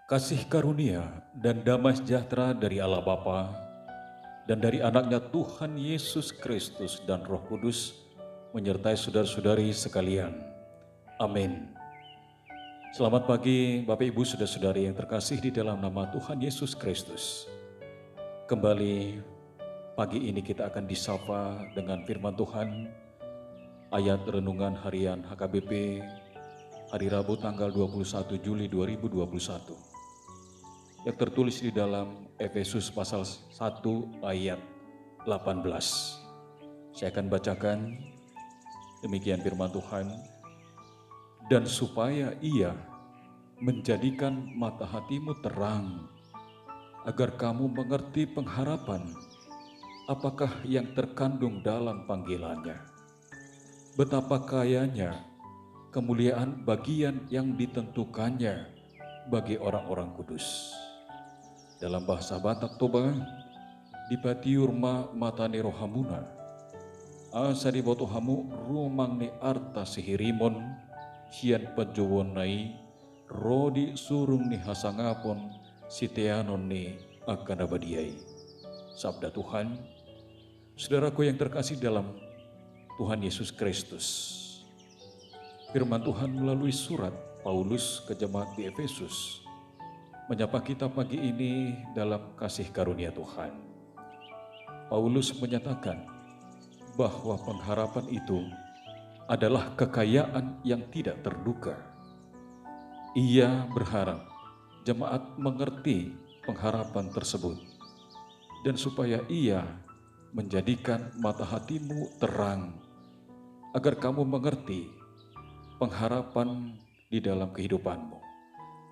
Kasih karunia dan damai sejahtera dari Allah Bapa dan dari anaknya Tuhan Yesus Kristus dan Roh Kudus menyertai saudara-saudari sekalian. Amin. Selamat pagi Bapak Ibu saudara-saudari yang terkasih di dalam nama Tuhan Yesus Kristus. Kembali pagi ini kita akan disapa dengan firman Tuhan, ayat renungan harian HKBP hari Rabu tanggal 21 Juli 2021. Yang tertulis di dalam Efesus pasal 1 ayat 18. Saya akan bacakan demikian firman Tuhan. Dan supaya ia menjadikan mata hatimu terang, agar kamu mengerti pengharapan apakah yang terkandung dalam panggilannya. Betapa kayanya kemuliaan bagian yang ditentukannya bagi orang-orang kudus. Dalam bahasa Batak Toba, dipatiurma matane rohamuna, asa di botohamu rumang ni arta sihirimon, hian pejowon nai, rodi surung ni hasangapon, siteanon ni akan abadiai. Sabda Tuhan, saudaraku yang terkasih dalam Tuhan Yesus Kristus. Firman Tuhan melalui surat Paulus ke jemaat di Efesus menyapa kita pagi ini dalam kasih karunia Tuhan. Paulus menyatakan bahwa pengharapan itu adalah kekayaan yang tidak terduga. Ia berharap jemaat mengerti pengharapan tersebut dan supaya ia menjadikan mata hatimu terang agar kamu mengerti pengharapan di dalam kehidupanmu.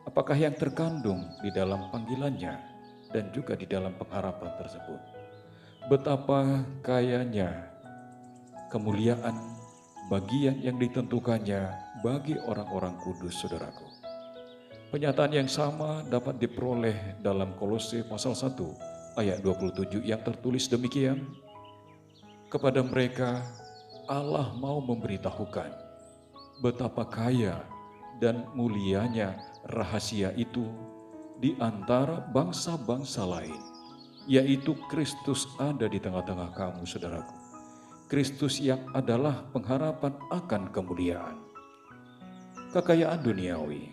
Apakah yang terkandung di dalam panggilannya dan juga di dalam pengharapan tersebut. Betapa kayanya kemuliaan bagian yang ditentukannya bagi orang-orang kudus, saudaraku. Penyataan yang sama dapat diperoleh dalam Kolose pasal 1 ayat 27 yang tertulis demikian. Kepada mereka Allah mau memberitahukan betapa kaya dan mulianya rahasia itu di antara bangsa-bangsa lain, yaitu Kristus ada di tengah-tengah kamu, saudaraku. Kristus yang adalah pengharapan akan kemuliaan. Kekayaan duniawi,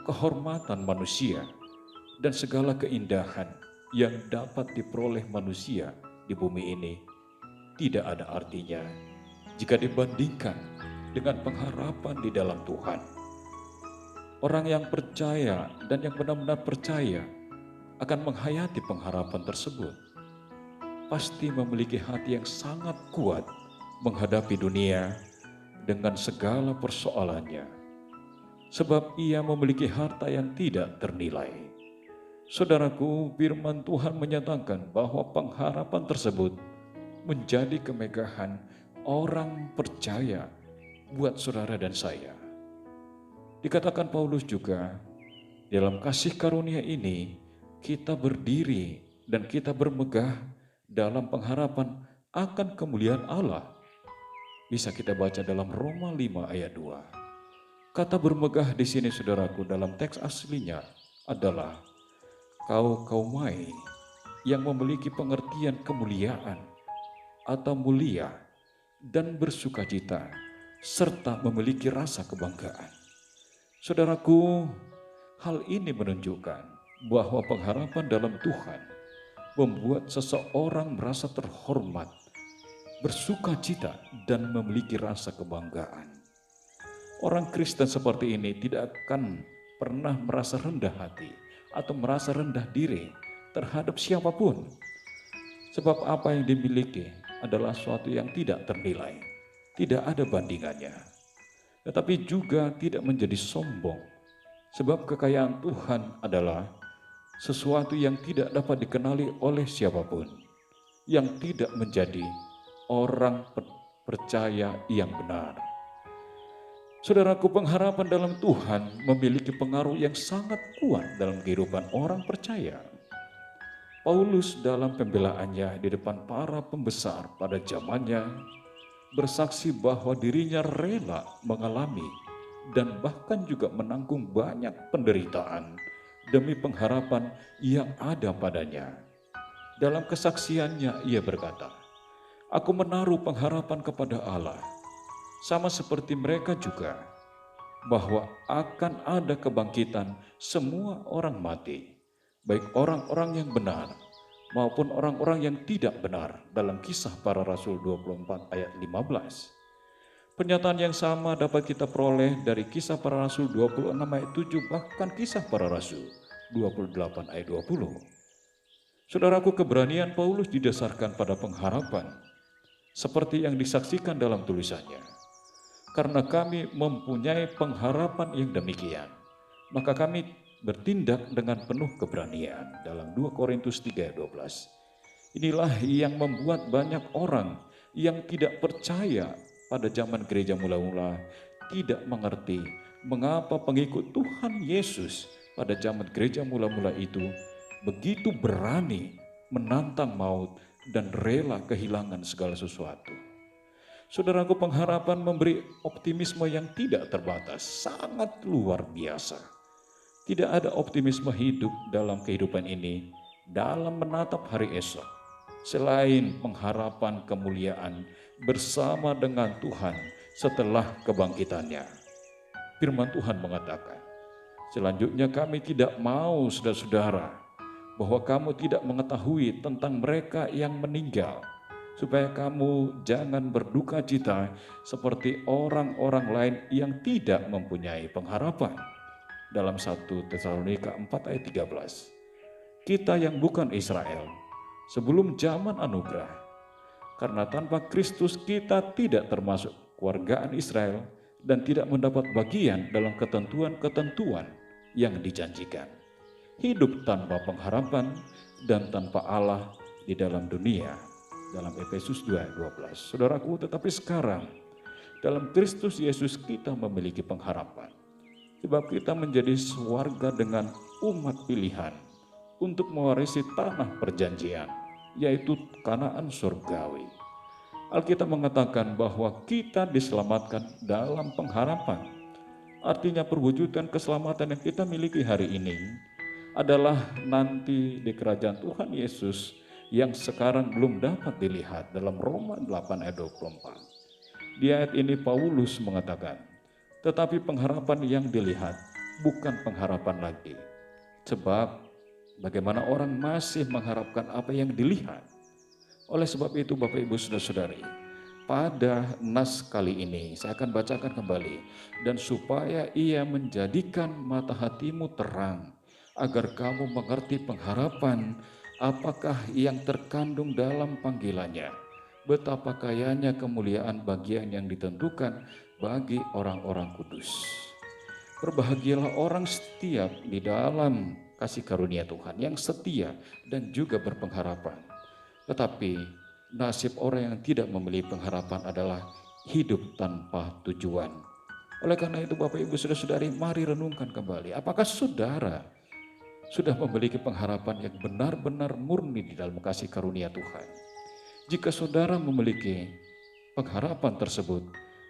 kehormatan manusia, dan segala keindahan yang dapat diperoleh manusia di bumi ini tidak ada artinya jika dibandingkan dengan pengharapan di dalam Tuhan. Orang yang percaya dan yang benar-benar percaya akan menghayati pengharapan tersebut pasti memiliki hati yang sangat kuat menghadapi dunia dengan segala persoalannya, sebab ia memiliki harta yang tidak ternilai. Saudaraku, firman Tuhan menyatakan bahwa pengharapan tersebut menjadi kemegahan orang percaya buat saudara dan saya. Dikatakan Paulus juga, dalam kasih karunia ini kita berdiri dan kita bermegah dalam pengharapan akan kemuliaan Allah. Bisa kita baca dalam Roma 5 ayat 2. Kata bermegah di sini, saudaraku, dalam teks aslinya adalah kaumai yang memiliki pengertian kemuliaan atau mulia dan bersukacita serta memiliki rasa kebanggaan. Saudaraku, hal ini menunjukkan bahwa pengharapan dalam Tuhan membuat seseorang merasa terhormat, bersukacita, dan memiliki rasa kebanggaan. Orang Kristen seperti ini tidak akan pernah merasa rendah hati atau merasa rendah diri terhadap siapapun. Sebab apa yang dimiliki adalah sesuatu yang tidak ternilai, tidak ada bandingannya. Tetapi juga tidak menjadi sombong, sebab kekayaan Tuhan adalah sesuatu yang tidak dapat dikenali oleh siapapun, yang tidak menjadi orang percaya yang benar. Saudaraku, pengharapan dalam Tuhan memiliki pengaruh yang sangat kuat dalam kehidupan orang percaya. Paulus dalam pembelaannya di depan para pembesar pada zamannya bersaksi bahwa dirinya rela mengalami dan bahkan juga menanggung banyak penderitaan demi pengharapan yang ada padanya. Dalam kesaksiannya ia berkata, "Aku menaruh pengharapan kepada Allah, sama seperti mereka juga, bahwa akan ada kebangkitan semua orang mati, baik orang-orang yang benar maupun orang-orang yang tidak benar." Dalam Kisah Para Rasul 24 ayat 15. Pernyataan yang sama dapat kita peroleh dari Kisah Para Rasul 26 ayat 7, bahkan Kisah Para Rasul 28 ayat 20. Saudaraku, keberanian Paulus didasarkan pada pengharapan, seperti yang disaksikan dalam tulisannya. Karena kami mempunyai pengharapan yang demikian, maka kami bertindak dengan penuh keberanian. Dalam 2 Korintus 3 ayat 12. Inilah yang membuat banyak orang yang tidak percaya pada zaman gereja mula-mula tidak mengerti mengapa pengikut Tuhan Yesus pada zaman gereja mula-mula itu begitu berani menantang maut dan rela kehilangan segala sesuatu. Saudaraku, pengharapan memberi optimisme yang tidak terbatas, sangat luar biasa. Tidak ada optimisme hidup dalam kehidupan ini dalam menatap hari esok, selain pengharapan kemuliaan bersama dengan Tuhan setelah kebangkitannya. Firman Tuhan mengatakan, "Selanjutnya kami tidak mau, saudara-saudara, bahwa kamu tidak mengetahui tentang mereka yang meninggal, supaya kamu jangan berduka cita seperti orang-orang lain yang tidak mempunyai pengharapan." Dalam 1 Tesalonika 4 ayat 13. Kita yang bukan Israel, sebelum zaman anugerah, karena tanpa Kristus kita tidak termasuk keluargaan Israel dan tidak mendapat bagian dalam ketentuan-ketentuan yang dijanjikan. Hidup tanpa pengharapan dan tanpa Allah di dalam dunia. Dalam Efesus 2 ayat 12. Saudaraku, tetapi sekarang dalam Kristus Yesus kita memiliki pengharapan. Sebab kita menjadi sewarga dengan umat pilihan untuk mewarisi tanah perjanjian, yaitu Kanaan surgawi. Alkitab mengatakan bahwa kita diselamatkan dalam pengharapan. Artinya perwujudan keselamatan yang kita miliki hari ini adalah nanti di kerajaan Tuhan Yesus yang sekarang belum dapat dilihat. Dalam Roma 8 ayat 24. Di ayat ini Paulus mengatakan, tetapi pengharapan yang dilihat bukan pengharapan lagi. Sebab bagaimana orang masih mengharapkan apa yang dilihat. Oleh sebab itu Bapak Ibu Saudara-saudari, pada nas kali ini saya akan bacakan kembali. Dan supaya ia menjadikan mata hatimu terang, agar kamu mengerti pengharapan apakah yang terkandung dalam panggilannya, betapa kayanya kemuliaan bagian yang ditentukan bagi orang-orang kudus. Berbahagialah orang setiap di dalam kasih karunia Tuhan, yang setia dan juga berpengharapan. Tetapi nasib orang yang tidak memiliki pengharapan adalah hidup tanpa tujuan. Oleh karena itu Bapak Ibu Saudara-saudari, mari renungkan kembali, apakah saudara sudah memiliki pengharapan yang benar-benar murni di dalam kasih karunia Tuhan? Jika saudara memiliki pengharapan tersebut,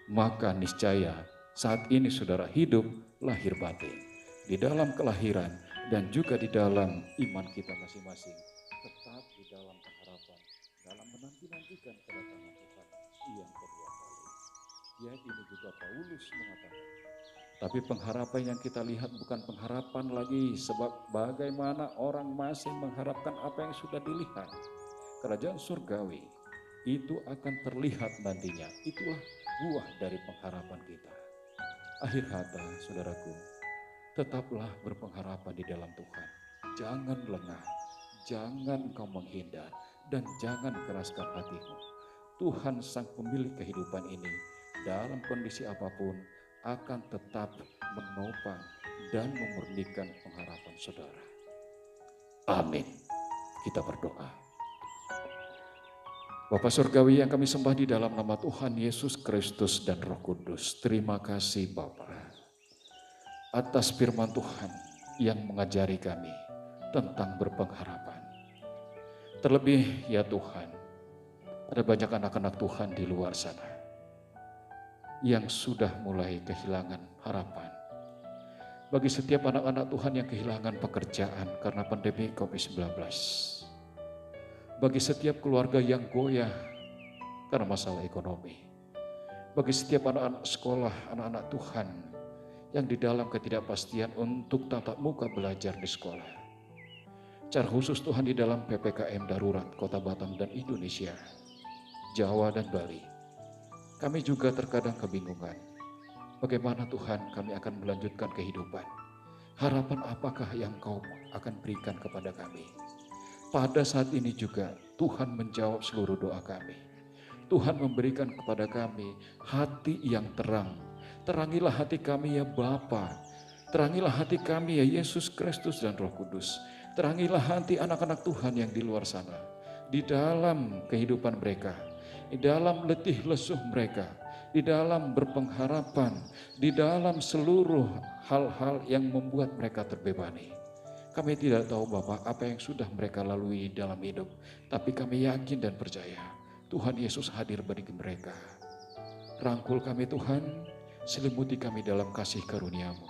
maka niscaya saat ini saudara hidup lahir batin di dalam kelahiran dan juga di dalam iman kita masing-masing, tetap di dalam pengharapan, dalam menanti-nantikan kedatangan Tuhan yang kedua kali. Ya, ini juga Paulus mengatakan, tapi pengharapan yang kita lihat bukan pengharapan lagi, sebab bagaimana orang masih mengharapkan apa yang sudah dilihat. Kerajaan surgawi itu akan terlihat nantinya. Itulah buah dari pengharapan kita. Akhir kata, saudaraku, tetaplah berpengharapan di dalam Tuhan. Jangan lengah, jangan kau menghindar, dan jangan keraskan hatimu. Tuhan sang pemilik kehidupan ini dalam kondisi apapun akan tetap menopang dan memurnikan pengharapan saudara. Amin. Kita berdoa. Bapa Surgawi yang kami sembah di dalam nama Tuhan Yesus Kristus dan Roh Kudus, terima kasih Bapa atas firman Tuhan yang mengajari kami tentang berpengharapan. Terlebih ya Tuhan, ada banyak anak-anak Tuhan di luar sana yang sudah mulai kehilangan harapan, Bagi setiap anak-anak Tuhan yang kehilangan pekerjaan karena pandemi COVID-19. Bagi setiap keluarga yang goyah karena masalah ekonomi. Bagi setiap anak-anak sekolah, anak-anak Tuhan yang di dalam ketidakpastian untuk tatap muka belajar di sekolah. Secara khusus Tuhan di dalam PPKM darurat Kota Batam dan Indonesia, Jawa dan Bali. Kami juga terkadang kebingungan. Bagaimana Tuhan kami akan melanjutkan kehidupan? Harapan apakah yang Kau akan berikan kepada kami? Pada saat ini juga Tuhan menjawab seluruh doa kami. Tuhan memberikan kepada kami hati yang terang. Terangilah hati kami ya Bapa. Terangilah hati kami ya Yesus Kristus dan Roh Kudus. Terangilah hati anak-anak Tuhan yang di luar sana. Di dalam kehidupan mereka. Di dalam letih lesuh mereka. Di dalam berpengharapan, di dalam seluruh hal-hal yang membuat mereka terbebani. Kami tidak tahu Bapak apa yang sudah mereka lalui dalam hidup, tapi kami yakin dan percaya Tuhan Yesus hadir bagi mereka. Rangkul kami Tuhan, selimuti kami dalam kasih karunia-Mu,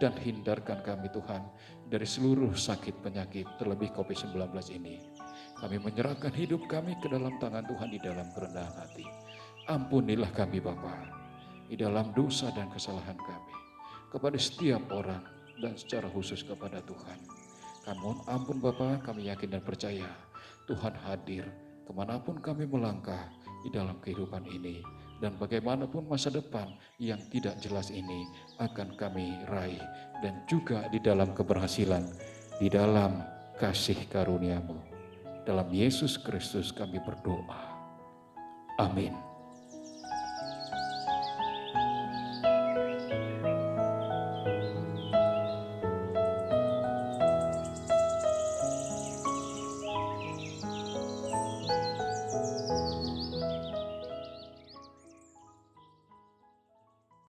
dan hindarkan kami Tuhan dari seluruh sakit penyakit terlebih COVID-19 ini. Kami menyerahkan hidup kami ke dalam tangan Tuhan di dalam kerendahan hati. Ampunilah kami Bapa di dalam dosa dan kesalahan kami kepada setiap orang dan secara khusus kepada Tuhan. Kami ampun Bapa, kami yakin dan percaya Tuhan hadir kemanapun kami melangkah di dalam kehidupan ini. Dan bagaimanapun masa depan yang tidak jelas ini akan kami raih. Dan juga di dalam keberhasilan, di dalam kasih karunia-Mu. Dalam Yesus Kristus kami berdoa. Amin.